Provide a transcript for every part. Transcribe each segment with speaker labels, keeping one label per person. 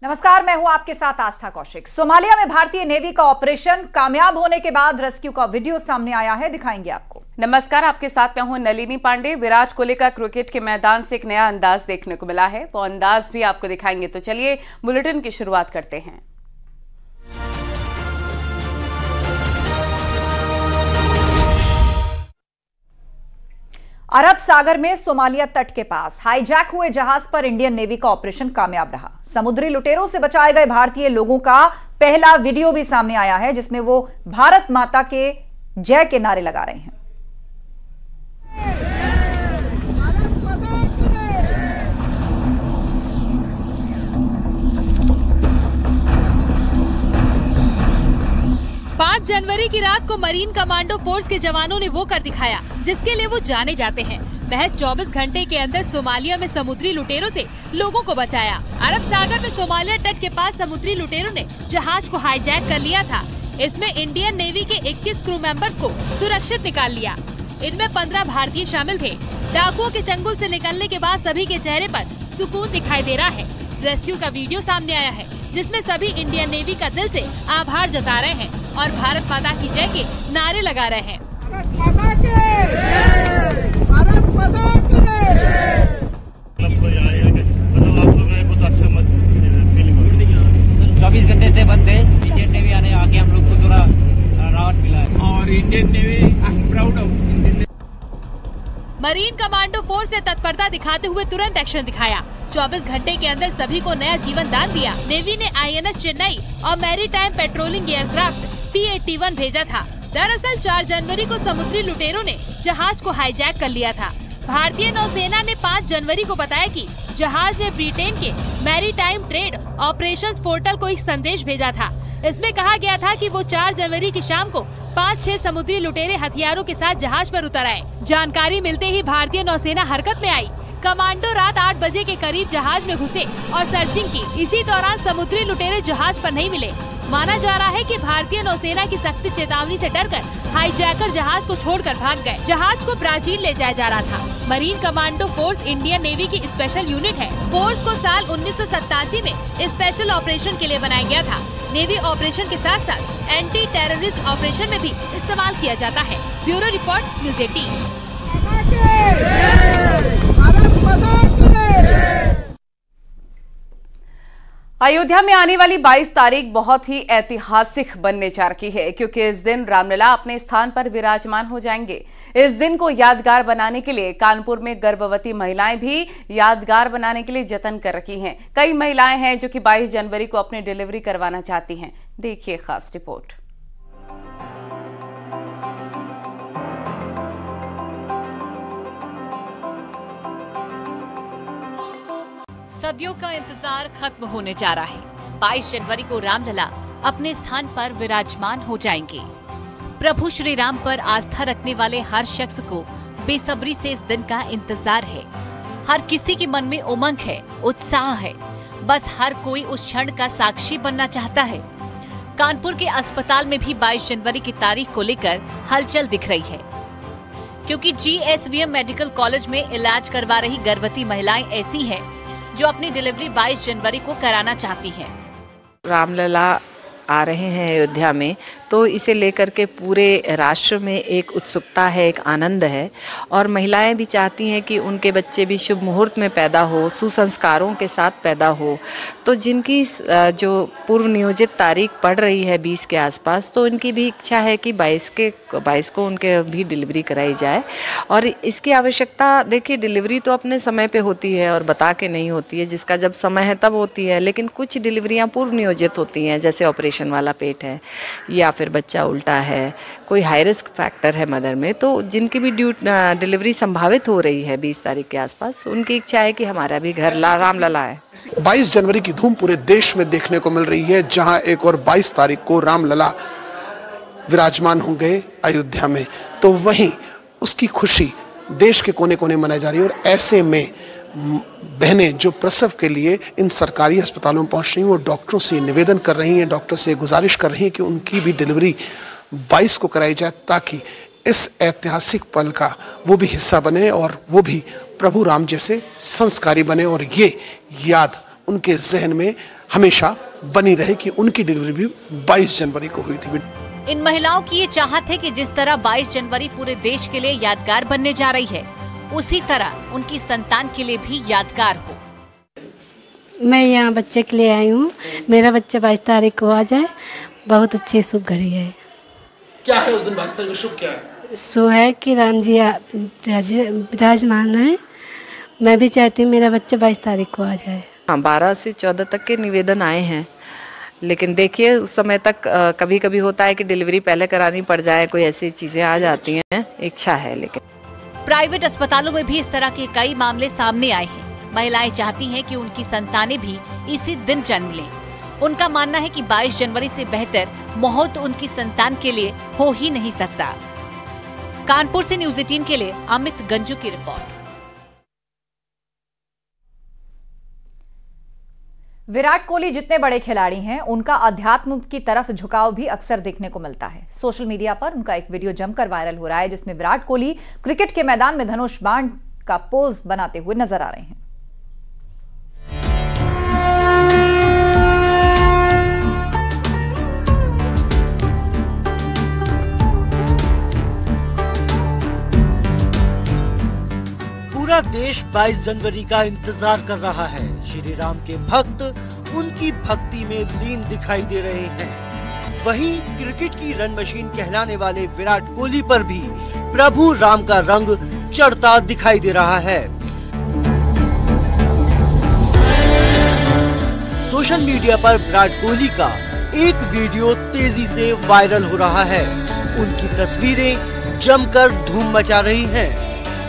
Speaker 1: नमस्कार, मैं हूं आपके साथ आस्था कौशिक। सोमालिया में भारतीय नेवी का ऑपरेशन कामयाब होने के बाद रेस्क्यू का वीडियो सामने आया है, दिखाएंगे आपको।
Speaker 2: नमस्कार, आपके साथ मैं हूं नलिनी पांडे। विराट कोहली का क्रिकेट के मैदान से एक नया अंदाज देखने को मिला है, वो अंदाज भी आपको दिखाएंगे। तो चलिए बुलेटिन की शुरुआत करते हैं।
Speaker 1: अरब सागर में सोमालिया तट के पास हाईजैक हुए जहाज पर इंडियन नेवी का ऑपरेशन कामयाब रहा। समुद्री लुटेरों से बचाए गए भारतीय लोगों का पहला वीडियो भी सामने आया है, जिसमें वो भारत माता के जय के नारे लगा रहे हैं।
Speaker 3: जनवरी की रात को मरीन कमांडो फोर्स के जवानों ने वो कर दिखाया जिसके लिए वो जाने जाते हैं। महज 24 घंटे के अंदर सोमालिया में समुद्री लुटेरों से लोगों को बचाया। अरब सागर में सोमालिया तट के पास समुद्री लुटेरों ने जहाज को हाईजैक कर लिया था। इसमें इंडियन नेवी के 21 क्रू मेंबर्स को सुरक्षित निकाल लिया। इनमें 15 भारतीय शामिल थे। डाकुओं के चंगुल से निकलने के बाद सभी के चेहरे पर सुकून दिखाई दे रहा है। रेस्क्यू का वीडियो सामने आया है, जिसमें सभी इंडियन नेवी का दिल से आभार जता रहे हैं और भारत माता की जय के नारे लगा रहे हैं। भारत माता की जय! भारत माता की जय!
Speaker 4: मतलब 24 घंटे से बंद है। इंडियन नेवी आके हम लोग को थोड़ा राहत मिला है और Indian navy I am proud of Indian.
Speaker 3: Marine commando force ने तत्परता दिखाते हुए तुरंत एक्शन दिखाया। 24 घंटे के अंदर सभी को नया जीवन दान दिया। नेवी ने INS चेन्नई और मैरीटाइम पेट्रोलिंग एयरक्राफ्ट P-81 भेजा था। दरअसल 4 जनवरी को समुद्री लुटेरों ने जहाज को हाईजैक कर लिया था। भारतीय नौसेना ने 5 जनवरी को बताया कि जहाज ने ब्रिटेन के मैरीटाइम ट्रेड ऑपरेशंस पोर्टल को एक संदेश भेजा था। इसमें कहा गया था कि वो 4 जनवरी की शाम को 5-6 समुद्री लुटेरे हथियारों के साथ जहाज पर उतर आए। जानकारी मिलते ही भारतीय नौसेना हरकत में आई। कमांडो रात 8 बजे के करीब जहाज में घुसे और सर्चिंग की। इसी दौरान समुद्री लुटेरे जहाज पर नहीं मिले। माना जा रहा है कि भारतीय नौसेना की सख्त चेतावनी से डरकर हाईजैकर जहाज को छोड़कर भाग गए। जहाज को ब्राजील ले जाया जा रहा था। Marine commando force Indian navy की स्पेशल यूनिट है। फोर्स को साल 1987 में स्पेशल ऑपरेशन के लिए बनाया गया था। नेवी ऑपरेशन के साथ साथ एंटी टेररिस्ट ऑपरेशन में भी इस्तेमाल किया जाता है। Bureau report, news 18।
Speaker 2: अयोध्या में आने वाली 22 तारीख बहुत ही ऐतिहासिक बनने जा रही है, क्योंकि इस दिन रामलला अपने स्थान पर विराजमान हो जाएंगे। इस दिन को यादगार बनाने के लिए कानपुर में गर्भवती महिलाएं भी यादगार बनाने के लिए जतन कर रही हैं। कई महिलाएं हैं जो कि 22 जनवरी को अपनी डिलीवरी करवाना चाहती हैं। देखिए खास रिपोर्ट।
Speaker 5: सदियों का इंतजार खत्म होने जा रहा है। 22 जनवरी को रामलला अपने स्थान पर विराजमान हो जाएंगे। प्रभु श्री राम पर आस्था रखने वाले हर शख्स को बेसब्री से इस दिन का इंतजार है। हर किसी के मन में उमंग है, उत्साह है। बस हर कोई उस क्षण का साक्षी बनना चाहता है। कानपुर के अस्पताल में भी 22 जनवरी की तारीख को लेकर हलचल दिख रही है, क्योंकि GSVM मेडिकल कॉलेज में इलाज करवा रही गर्भवती महिलाएं ऐसी हैं जो अपनी डिलीवरी 22 जनवरी को कराना चाहती हैं।
Speaker 6: रामलला आ रहे हैं अयोध्या में, तो इसे लेकर के पूरे राष्ट्र में एक उत्सुकता है, एक आनंद है। और महिलाएं भी चाहती हैं कि उनके बच्चे भी शुभ मुहूर्त में पैदा हो, सुसंस्कारों के साथ पैदा हो। तो जिनकी जो पूर्व नियोजित तारीख पड़ रही है 20 के आसपास, तो उनकी भी इच्छा है कि 22 को उनके भी डिलीवरी कराई जाए। और इसकी आवश्यकता, देखिए, डिलीवरी तो अपने समय पे होती है और बता के नहीं होती है। जिसका जब समय है तब होती है, लेकिन कुछ डिलीवरियाँ पूर्व नियोजित होती हैं, जैसे ऑपरेशन वाला पेट है या फिर बच्चा उल्टा है, कोई हाई रिस्क फैक्टर है मदर में, तो जिनकी भी डिलीवरी संभावित हो रही है 20 तारीख के आसपास, उनकी इच्छा है कि हमारा भी घर रामलला है।
Speaker 7: 22 जनवरी की धूम पूरे देश में देखने को मिल रही है, जहां एक और 22 तारीख को रामलला विराजमान होंगे अयोध्या में, तो वहीं उसकी खुशी देश के कोने कोने मनाई जा रही है। और ऐसे में बहनें जो प्रसव के लिए इन सरकारी अस्पतालों में पहुंच रही हैं, वो डॉक्टरों से निवेदन कर रही हैं, डॉक्टर से गुजारिश कर रही हैं कि उनकी भी डिलीवरी 22 को कराई जाए, ताकि इस ऐतिहासिक पल का वो भी हिस्सा बने और वो भी प्रभु राम जैसे संस्कारी बने और ये याद उनके जहन में हमेशा बनी रहे कि उनकी डिलीवरी भी 22 जनवरी को हुई थी।
Speaker 5: इन महिलाओं की ये चाहत है कि जिस तरह 22 जनवरी पूरे देश के लिए यादगार बनने जा रही है, उसी तरह उनकी संतान के लिए भी यादगार हो।
Speaker 8: मैं यहाँ बच्चे के लिए आई हूँ, मेरा बच्चा 22 तारीख को आ जाए, बहुत अच्छी शुभ घड़ी है।
Speaker 7: क्या है उस दिन 22 तारीख को शुभ क्या है?
Speaker 8: शुभ है कि राम जी विराजमान है। मैं भी चाहती हूँ मेरा बच्चा 22 तारीख को आ जाए।
Speaker 6: हाँ, 12 से 14 तक के निवेदन आए हैं, लेकिन देखिए उस समय तक कभी कभी होता है कि डिलीवरी पहले करानी पड़ जाए, कोई ऐसी चीजें आ जाती हैं। इच्छा है लेकिन
Speaker 5: प्राइवेट अस्पतालों में भी इस तरह के कई मामले सामने आए हैं। महिलाएं चाहती हैं कि उनकी संतानें भी इसी दिन जन्म लें। उनका मानना है कि 22 जनवरी से बेहतर मुहूर्त उनकी संतान के लिए हो ही नहीं सकता। कानपुर से न्यूज़ 18 के लिए अमित गंजू की रिपोर्ट।
Speaker 1: विराट कोहली जितने बड़े खिलाड़ी हैं, उनका अध्यात्म की तरफ झुकाव भी अक्सर देखने को मिलता है। सोशल मीडिया पर उनका एक वीडियो जमकर वायरल हो रहा है, जिसमें विराट कोहली क्रिकेट के मैदान में धनुष बाण का पोज बनाते हुए नजर आ रहे हैं।
Speaker 9: पूरा देश 22 जनवरी का इंतजार कर रहा है। श्री राम के भक्त उनकी भक्ति में लीन दिखाई दे रहे हैं। वहीं क्रिकेट की रन मशीन कहलाने वाले विराट कोहली पर भी प्रभु राम का रंग चढ़ता दिखाई दे रहा है। सोशल मीडिया पर विराट कोहली का एक वीडियो तेजी से वायरल हो रहा है। उनकी तस्वीरें जमकर धूम मचा रही हैं।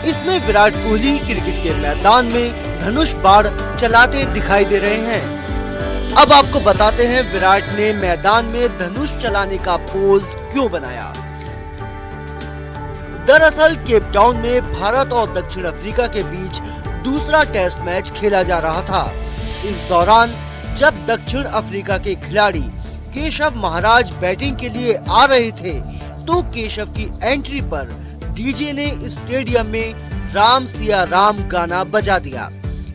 Speaker 9: इसमें विराट कोहली क्रिकेट के मैदान में धनुष बाण चलाते दिखाई दे रहे हैं। अब आपको बताते हैं विराट ने मैदान में धनुष चलाने का पोज क्यों बनाया। दरअसल केप टाउन में भारत और दक्षिण अफ्रीका के बीच दूसरा टेस्ट मैच खेला जा रहा था। इस दौरान जब दक्षिण अफ्रीका के खिलाड़ी केशव महाराज बैटिंग के लिए आ रहे थे, तो केशव की एंट्री पर डीजे ने स्टेडियम में राम सिया राम गाना बजा दिया।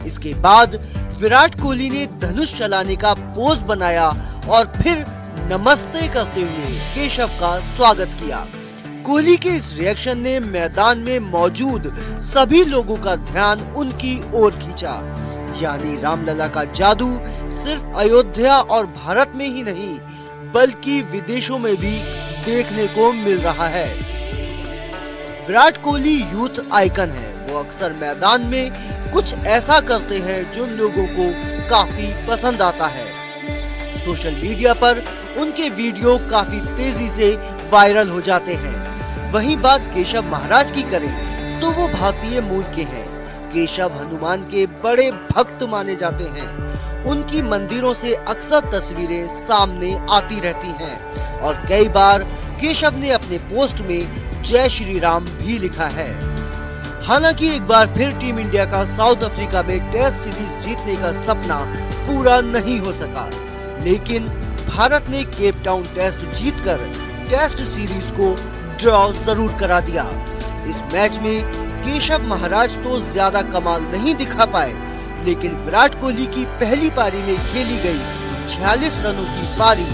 Speaker 9: इसके बाद विराट कोहली ने धनुष चलाने का पोज बनाया और फिर नमस्ते करते हुए केशव का स्वागत किया। कोहली के इस रिएक्शन ने मैदान में मौजूद सभी लोगों का ध्यान उनकी ओर खींचा। यानी रामलला का जादू सिर्फ अयोध्या और भारत में ही नहीं, बल्कि विदेशों में भी देखने को मिल रहा है। विराट कोहली यूथ आइकन है। वो अक्सर मैदान में कुछ ऐसा करते हैं जो लोगों को काफी पसंद आता है। सोशल मीडिया पर उनके वीडियो काफी तेजी से वायरल हो जाते हैं। वहीं बात केशव महाराज की करें तो वो भारतीय मूल के हैं। केशव हनुमान के बड़े भक्त माने जाते हैं। उनकी मंदिरों से अक्सर तस्वीरें सामने आती रहती हैं और कई बार केशव ने अपने पोस्ट में जय श्री राम भी लिखा है। हालांकि एक बार फिर टीम इंडिया का साउथ अफ्रीका में टेस्ट सीरीज जीतने का सपना पूरा नहीं हो सका, लेकिन भारत ने केप टाउन टेस्ट जीतकर टेस्ट सीरीज को ड्रॉ जरूर करा दिया। इस मैच में केशव महाराज तो ज्यादा कमाल नहीं दिखा पाए, लेकिन विराट कोहली की पहली पारी में खेली गई 46 रनों की पारी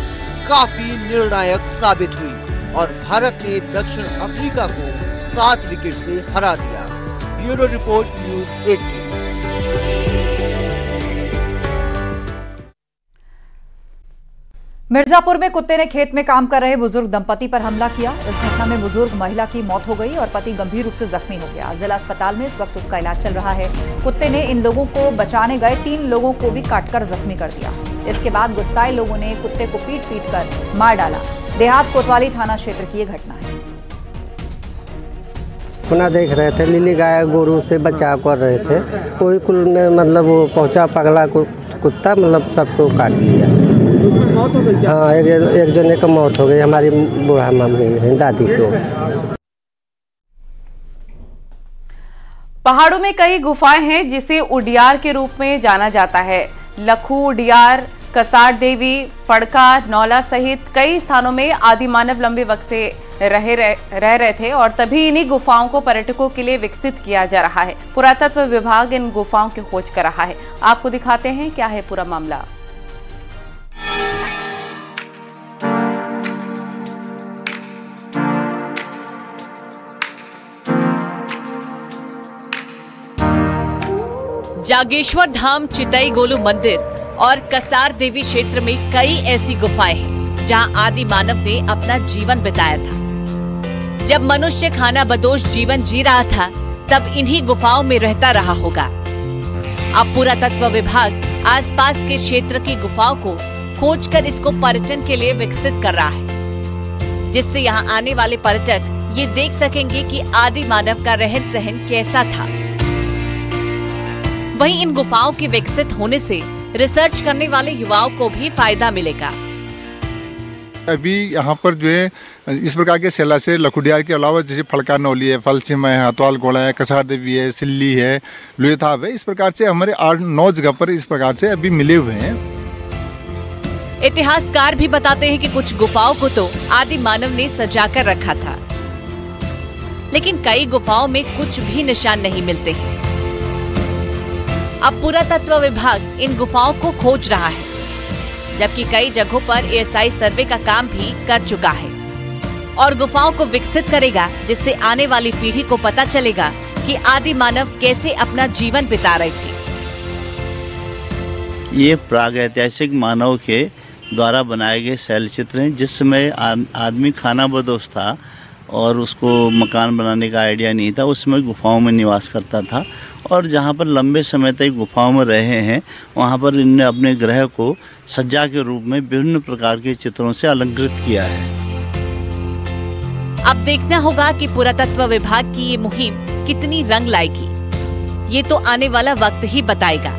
Speaker 9: काफी निर्णायक साबित हुई और भारत ने दक्षिण अफ्रीका को 7 विकेट से हरा दिया। Bureau report news 18।
Speaker 1: मिर्जापुर में कुत्ते ने खेत में काम कर रहे बुजुर्ग दंपति पर हमला किया। इस घटना में बुजुर्ग महिला की मौत हो गई और पति गंभीर रूप से जख्मी हो गया। जिला अस्पताल में इस वक्त उसका इलाज चल रहा है। कुत्ते ने इन लोगों को बचाने गए 3 लोगों को भी काटकर जख्मी कर दिया। इसके बाद गुस्साए लोगों ने कुत्ते को पीट कर मार डाला। देहात कोतवाली थाना क्षेत्र की ये घटना है।
Speaker 10: अपना देख रहे थे, लीली गाय गोरू से बचाव कर रहे थे, कोई कुल में मतलब वो पहुंचा पगला कुत्ता, मतलब सबको काट लिया। मौत हो गई? हाँ, एक जने का मौत हो गई, हमारी बूढ़ा मम्मी है, दादी को।
Speaker 2: पहाड़ों में कई गुफाएं हैं जिसे उडियार के रूप में जाना जाता है। लखू, उडियार, कसार देवी, फड़का, नौला सहित कई स्थानों में आदि मानव लंबे वक्त से रह रहे थे और तभी इन्हीं गुफाओं को पर्यटकों के लिए विकसित किया जा रहा है। पुरातत्व विभाग इन गुफाओं की खोज कर रहा है। आपको दिखाते हैं क्या है पूरा मामला।
Speaker 5: जागेश्वर धाम, चितई गोलू मंदिर और कसार देवी क्षेत्र में कई ऐसी गुफाएं हैं जहां आदि मानव ने अपना जीवन बिताया था। जब मनुष्य खानाबदोश जीवन जी रहा था तब इन्हीं गुफाओं में रहता रहा होगा। अब पुरातत्व विभाग आसपास के क्षेत्र की गुफाओं को खोजकर इसको पर्यटन के लिए विकसित कर रहा है, जिससे यहाँ आने वाले पर्यटक ये देख सकेंगे कि आदि मानव का रहन सहन कैसा था। वहीं इन गुफाओं के विकसित होने से रिसर्च करने वाले युवाओं को भी फायदा मिलेगा।
Speaker 11: अभी यहाँ पर जो है इस प्रकार के शैलाशय लखुडियार के अलावा जैसे फड़का नौली है, फलसिम है, हाथवाल घोड़ा है, कसार देवी है, सिल्ली है, लुएथाव है, इस प्रकार से हमारे 8-9 जगह पर इस प्रकार से अभी मिले हुए हैं।
Speaker 5: इतिहासकार भी बताते हैं कि कुछ गुफाओं को तो आदि मानव ने सजाकर रखा था, लेकिन कई गुफाओं में कुछ भी निशान नहीं मिलते हैं। अब पुरातत्व विभाग इन गुफाओं को खोज रहा है, जबकि कई जगहों पर एएसआई सर्वे का काम भी कर चुका है और गुफाओं को विकसित करेगा, जिससे आने वाली पीढ़ी को पता चलेगा कि आदि मानव कैसे अपना जीवन बिता रहे थे।
Speaker 12: ये प्रागैतिहासिक मानव के द्वारा बनाए गए शैल चित्र हैं। जिस समय आदमी खानाबदोश था और उसको मकान बनाने का आइडिया नहीं था, उस समय गुफाओं में निवास करता था और जहाँ पर लंबे समय तक गुफाओं में रहे हैं वहाँ पर इनने अपने ग्रह को सज्जा के रूप में विभिन्न प्रकार के चित्रों से अलंकृत किया है।
Speaker 5: अब देखना होगा कि पुरातत्व विभाग की ये मुहिम कितनी रंग लाएगी, ये तो आने वाला वक्त ही बताएगा।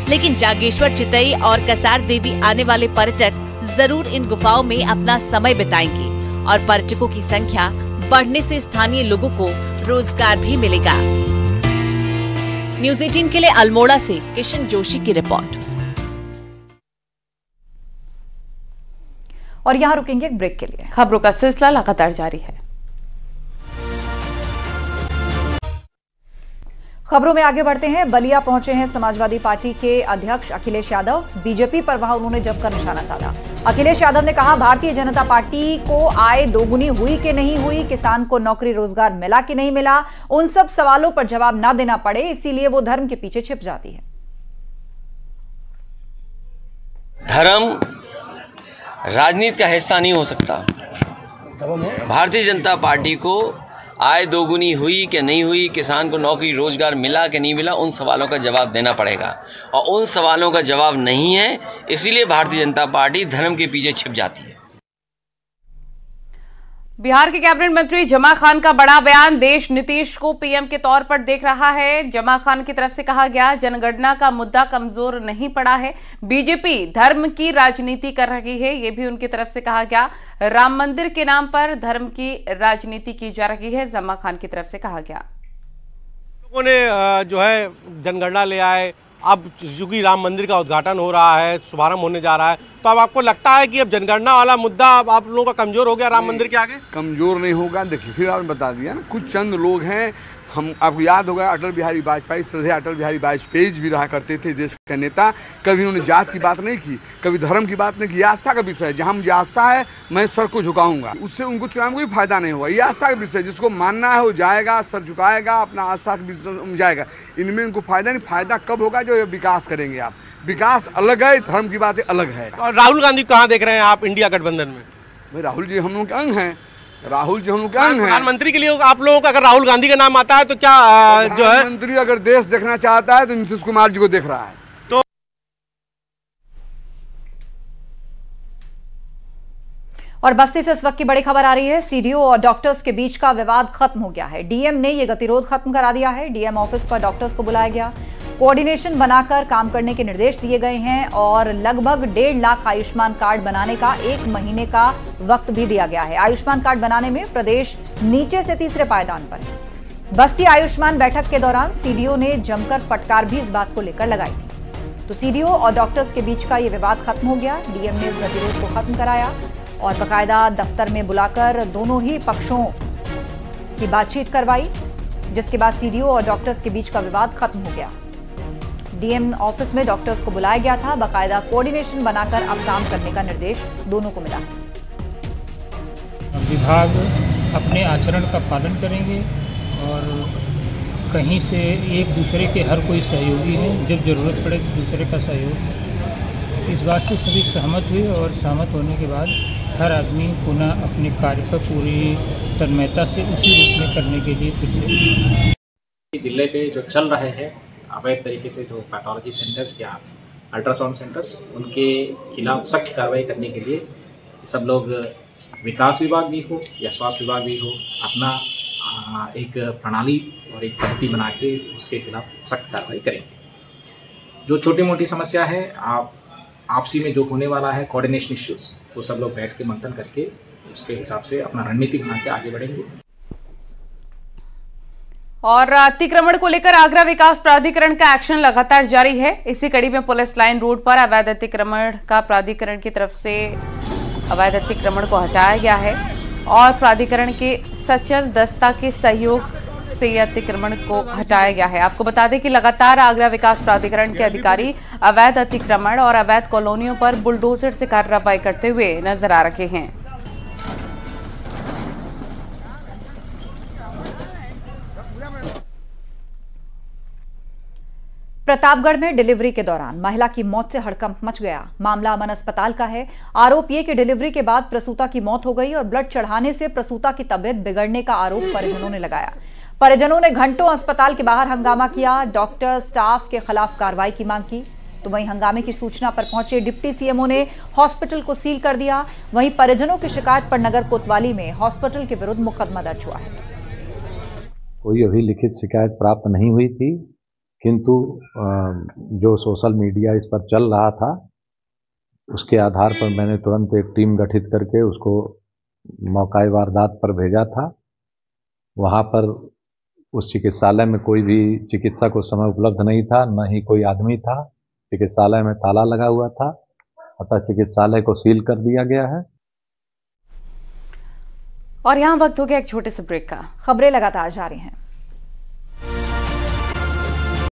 Speaker 5: लेकिन जागेश्वर, चितई और कसार देवी आने वाले पर्यटक जरूर इन गुफाओं में अपना समय बिताएंगे और पर्यटकों की संख्या बढ़ने से स्थानीय लोगों को रोजगार भी मिलेगा। न्यूज़ 18 के लिए अल्मोड़ा से किशन जोशी की रिपोर्ट।
Speaker 1: और यहाँ रुकेंगे एक ब्रेक के लिए।
Speaker 2: खबरों का सिलसिला लगातार जारी है।
Speaker 1: खबरों में आगे बढ़ते हैं। बलिया पहुंचे हैं समाजवादी पार्टी के अध्यक्ष अखिलेश यादव। बीजेपी पर वहां उन्होंने जमकर निशाना साधा। अखिलेश यादव ने कहा, भारतीय जनता पार्टी को आय दोगुनी हुई कि नहीं हुई, किसान को नौकरी रोजगार मिला कि नहीं मिला, उन सब सवालों पर जवाब ना देना पड़े, इसीलिए वो धर्म के पीछे छिप जाती है।
Speaker 13: धर्म राजनीति का हिस्सा नहीं हो सकता। भारतीय जनता पार्टी को आय दोगुनी हुई कि नहीं हुई, किसान को नौकरी रोजगार मिला कि नहीं मिला, उन सवालों का जवाब देना पड़ेगा और उन सवालों का जवाब नहीं है, इसीलिए भारतीय जनता पार्टी धर्म के पीछे छिप जाती है।
Speaker 2: बिहार के कैबिनेट मंत्री जमा खान का बड़ा बयान। देश नीतीश को पीएम के तौर पर देख रहा है। जमा खान की तरफ से कहा गया, जनगणना का मुद्दा कमजोर नहीं पड़ा है, बीजेपी धर्म की राजनीति कर रही है, ये भी उनकी तरफ से कहा गया। राम मंदिर के नाम पर धर्म की राजनीति की जा रही है, जमा खान की तरफ से कहा गया।
Speaker 14: लोगों ने जो है जनगणना ले आए, अब चूंकि राम मंदिर का उद्घाटन हो रहा है, शुभारंभ होने जा रहा है, तो अब आपको लगता है कि अब जनगणना वाला मुद्दा अब आप लोगों का कमजोर हो गया राम मंदिर के आगे?
Speaker 15: कमजोर नहीं होगा। देखिए, फिर आपने बता दिया ना, कुछ चंद लोग हैं, हम आपको याद होगा अटल बिहारी वाजपेयी, श्रद्धेय अटल बिहारी वाजपेयी भी रहा करते थे देश के नेता। कभी उन्होंने जात की बात नहीं की, कभी धर्म की बात नहीं की। आस्था का विषय है, जहाँ मुझे आस्था है मैं सर को झुकाऊंगा, उससे उनको चुनाव में कोई फायदा नहीं होगा। ये आस्था का विषय, जिसको मानना है वो जाएगा, सर झुकाएगा, अपना आस्था के विषय जाएगा। इनमें उनको फायदा नहीं। फायदा कब होगा? जो विकास करेंगे आप। विकास अलग है, धर्म की बातें अलग है।
Speaker 14: और राहुल गांधी कहाँ देख रहे हैं आप इंडिया गठबंधन में?
Speaker 15: भाई राहुल जी हम लोग के अंग हैं, राहुल जी हम लोग के अंग हैं।
Speaker 14: प्रधानमंत्री के लिए आप लोगों का अगर राहुल गांधी का नाम आता है तो क्या जो है
Speaker 15: प्रधानमंत्री अगर देश देखना चाहता है तो नीतीश कुमार जी को देख रहा है।
Speaker 14: तो
Speaker 1: और बस्ती से इस वक्त की बड़ी खबर आ रही है। सीडीओ और डॉक्टर्स के बीच का विवाद खत्म हो गया है। डीएम ने यह गतिरोध खत्म करा दिया है। डीएम ऑफिस पर डॉक्टर्स को बुलाया गया, कोऑर्डिनेशन बनाकर काम करने के निर्देश दिए गए हैं और लगभग 1.5 लाख आयुष्मान कार्ड बनाने का 1 महीने का वक्त भी दिया गया है। आयुष्मान कार्ड बनाने में प्रदेश नीचे से तीसरे पायदान पर है। बस्ती आयुष्मान बैठक के दौरान सीडीओ ने जमकर फटकार भी इस बात को लेकर लगाई थी। तो सीडीओ और डॉक्टर्स के बीच का यह विवाद खत्म हो गया। डीएम ने इस गतिरोध को खत्म कराया और बाकायदा दफ्तर में बुलाकर दोनों ही पक्षों की बातचीत करवाई, जिसके बाद सीडीओ और डॉक्टर्स के बीच का विवाद खत्म हो गया। डीएम ऑफिस में डॉक्टर्स को बुलाया गया था, बाकायदा कोऑर्डिनेशन बनाकर अब काम करने का निर्देश दोनों को मिला।
Speaker 16: विभाग अपने आचरण का पालन करेंगे और कहीं से एक दूसरे के हर कोई सहयोगी है, जब ज़रूरत पड़े दूसरे का सहयोग। इस बात से सभी सहमत हुए और सहमत होने के बाद हर आदमी पुनः अपने कार्य पर पूरी तन्मयता से उसी रूप में करने के लिए फिर
Speaker 17: जिले पे जो चल रहे हैं अवैध तरीके से जो पैथोलॉजी सेंटर्स या अल्ट्रासाउंड सेंटर्स, उनके खिलाफ सख्त कार्रवाई करने के लिए सब लोग, विकास विभाग भी हो या स्वास्थ्य विभाग भी हो, अपना एक प्रणाली और एक पद्धति बना के उसके खिलाफ सख्त कार्रवाई करेंगे। जो छोटी मोटी समस्या है, आपसी में जो होने वाला है कोऑर्डिनेशन इश्यूज, वो सब लोग बैठ के मंथन करके उसके हिसाब से अपना रणनीति बना के आगे बढ़ेंगे।
Speaker 2: और अतिक्रमण को लेकर आगरा विकास प्राधिकरण का एक्शन लगातार जारी है। इसी कड़ी में पुलिस लाइन रोड पर अवैध अतिक्रमण का प्राधिकरण की तरफ से अवैध अतिक्रमण को हटाया गया है और प्राधिकरण के सचल दस्ता के सहयोग से अतिक्रमण को हटाया गया है। आपको बता दें कि लगातार आगरा विकास प्राधिकरण के अधिकारी अवैध अतिक्रमण और अवैध कॉलोनियों पर बुलडोजर से कार्रवाई करते हुए नजर आ रहे हैं।
Speaker 1: प्रतापगढ़ में डिलीवरी के दौरान महिला की मौत से हड़कंप मच गया। मामला अमन अस्पताल का है। आरोप ये कि डिलीवरी के बाद प्रसूता की मौत हो गई और ब्लड चढ़ाने से प्रसूता की तबीयत बिगड़ने का आरोप परिजनों ने लगाया। परिजनों ने घंटों अस्पताल के बाहर हंगामा किया, डॉक्टर स्टाफ के खिलाफ कार्रवाई की मांग की। तो वहीं हंगामे की सूचना पर पहुंचे डिप्टी सीएमओ ने हॉस्पिटल को सील कर दिया। वहीं परिजनों की शिकायत पर नगर कोतवाली में हॉस्पिटल के विरुद्ध मुकदमा दर्ज हुआ है।
Speaker 18: कोई अभी लिखित शिकायत प्राप्त नहीं हुई थी, किंतु जो सोशल मीडिया इस पर चल रहा था उसके आधार पर मैंने तुरंत एक टीम गठित करके उसको मौका वारदात पर भेजा था। वहाँ पर उस चिकित्सालय में कोई भी चिकित्सक उस समय उपलब्ध नहीं था, न ही कोई आदमी था। चिकित्सालय में ताला लगा हुआ था, अतः चिकित्सालय को सील कर दिया गया है।
Speaker 2: और यहाँ वक्त हो गया एक छोटे से ब्रेक का।
Speaker 1: खबरें लगातार जारी हैं।